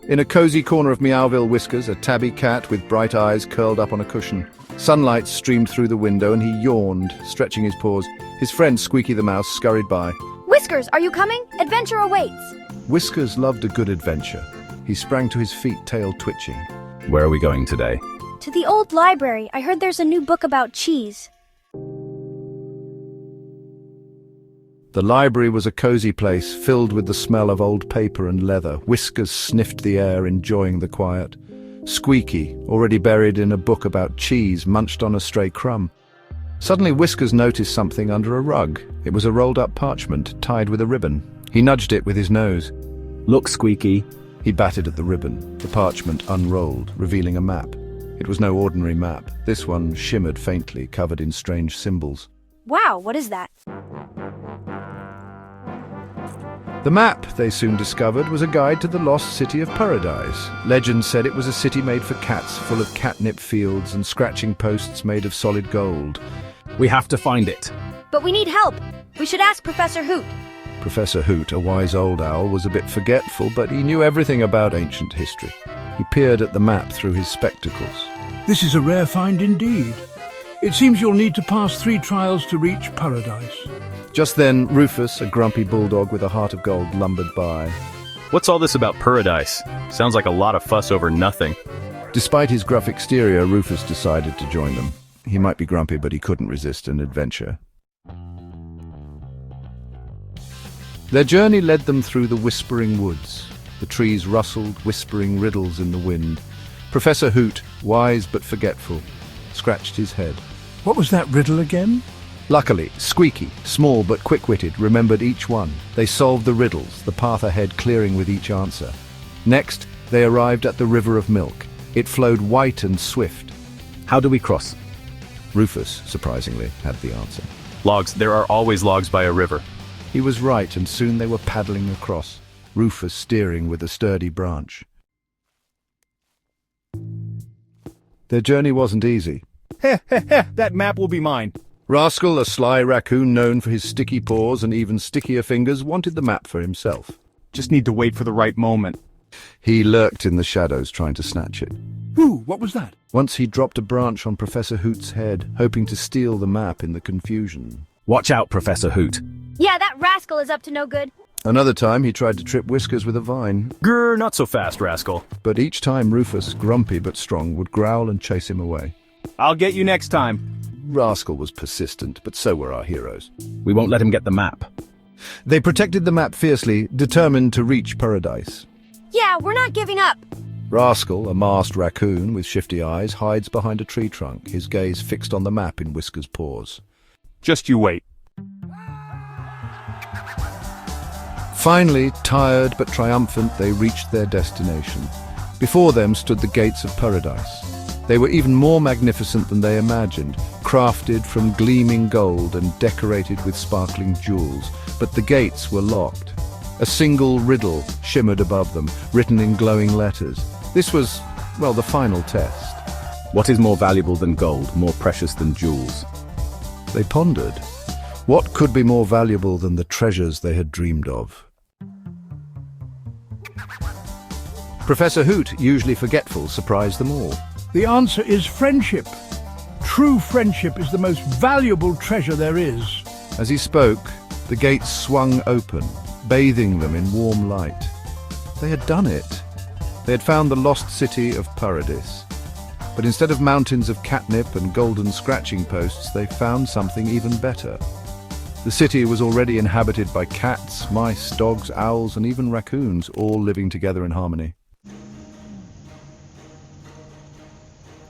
In a cozy corner of Meowville, Whiskers, a tabby cat with bright eyes curled up on a cushion. Sunlight streamed through the window and he yawned, stretching his paws. His friend Squeaky the mouse scurried by. Whiskers, are you coming? Adventure awaits. Whiskers loved a good adventure. He sprang to his feet, tail twitching. Where are we going today? To the old library. I heard there's a new book about cheese. The library was a cozy place filled with the smell of old paper and leather. Whiskers sniffed the air, enjoying the quiet. Squeaky, already buried in a book about cheese, munched on a stray crumb. Suddenly Whiskers noticed something under a rug. It was a rolled-up parchment tied with a ribbon. He nudged it with his nose. Look, Squeaky. He batted at the ribbon. The parchment unrolled, revealing a map. It was no ordinary map. This one shimmered faintly, covered in strange symbols. Wow, what is that? The map, they soon discovered, was a guide to the Lost City of Purradise. Legend said it was a city made for cats, full of catnip fields and scratching posts made of solid gold. We have to find it. But we need help. We should ask Professor Hoot. Professor Hoot, a wise old owl, was a bit forgetful, but he knew everything about ancient history. He peered at the map through his spectacles. This is a rare find indeed. It seems you'll need to pass 3 trials to reach Paradise. Just then, Rufus, a grumpy bulldog with a heart of gold, lumbered by. What's all this about Purradise? Sounds like a lot of fuss over nothing. Despite his gruff exterior, Rufus decided to join them. He might be grumpy, but he couldn't resist an adventure. Their journey led them through the whispering woods. The trees rustled, whispering riddles in the wind. Professor Hoot, wise but forgetful, scratched his head. What was that riddle again? Luckily, Squeaky, small but quick-witted, remembered each one. They solved the riddles, the path ahead clearing with each answer. Next, they arrived at the river of milk. It flowed white and swift. How do we cross? Rufus, surprisingly, had the answer. Logs. There are always logs by a river. He was right, and soon they were paddling across, Rufus steering with a sturdy branch. Their journey wasn't easy. That map will be mine. Rascal, a sly raccoon known for his sticky paws and even stickier fingers, wanted the map for himself. Just need to wait for the right moment. He lurked in the shadows, trying to snatch it. Ooh, what was that? Once he dropped a branch on Professor Hoot's head, hoping to steal the map in the confusion. Watch out, Professor Hoot. Yeah, that rascal is up to no good. Another time he tried to trip Whiskers with a vine. Grr, not so fast, rascal. But each time Rufus, grumpy but strong, would growl and chase him away. I'll get you next time. Rascal was persistent, but so were our heroes. We won't let him get the map. They protected the map fiercely, determined to reach Paradise. Yeah, we're not giving up. Rascal, a masked raccoon with shifty eyes, hides behind a tree trunk, his gaze fixed on the map in Whiskers' paws. Just you wait. Finally, tired but triumphant, they reached their destination. Before them stood the gates of Paradise. They were even more magnificent than they imagined, crafted from gleaming gold and decorated with sparkling jewels. But the gates were locked. A single riddle shimmered above them, written in glowing letters. This was, well, the final test. What is more valuable than gold, more precious than jewels? They pondered. What could be more valuable than the treasures they had dreamed of? Professor Hoot, usually forgetful, surprised them all. The answer is friendship. True friendship is the most valuable treasure there is. As he spoke, the gates swung open, bathing them in warm light. They had done it. They had found the Lost City of Purradise. But instead of mountains of catnip and golden scratching posts, they found something even better. The city was already inhabited by cats, mice, dogs, owls, and even raccoons, all living together in harmony.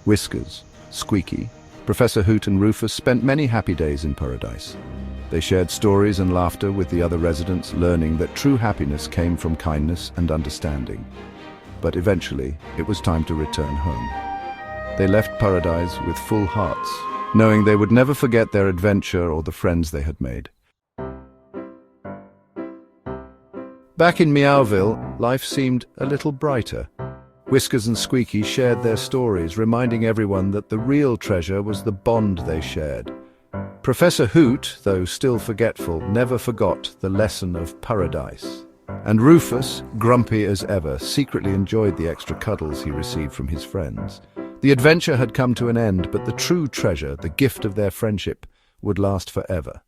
Whiskers, Squeaky, Professor Hoot and Rufus spent many happy days in Paradise. They shared stories and laughter with the other residents, learning that true happiness came from kindness and understanding. But eventually, it was time to return home. They left Paradise with full hearts, knowing they would never forget their adventure or the friends they had made. Back in Meowville, life seemed a little brighter. Whiskers and Squeaky shared their stories, reminding everyone that the real treasure was the bond they shared. Professor Hoot, though still forgetful, never forgot the lesson of Paradise. And Rufus, grumpy as ever, secretly enjoyed the extra cuddles he received from his friends. The adventure had come to an end, but the true treasure, the gift of their friendship, would last forever.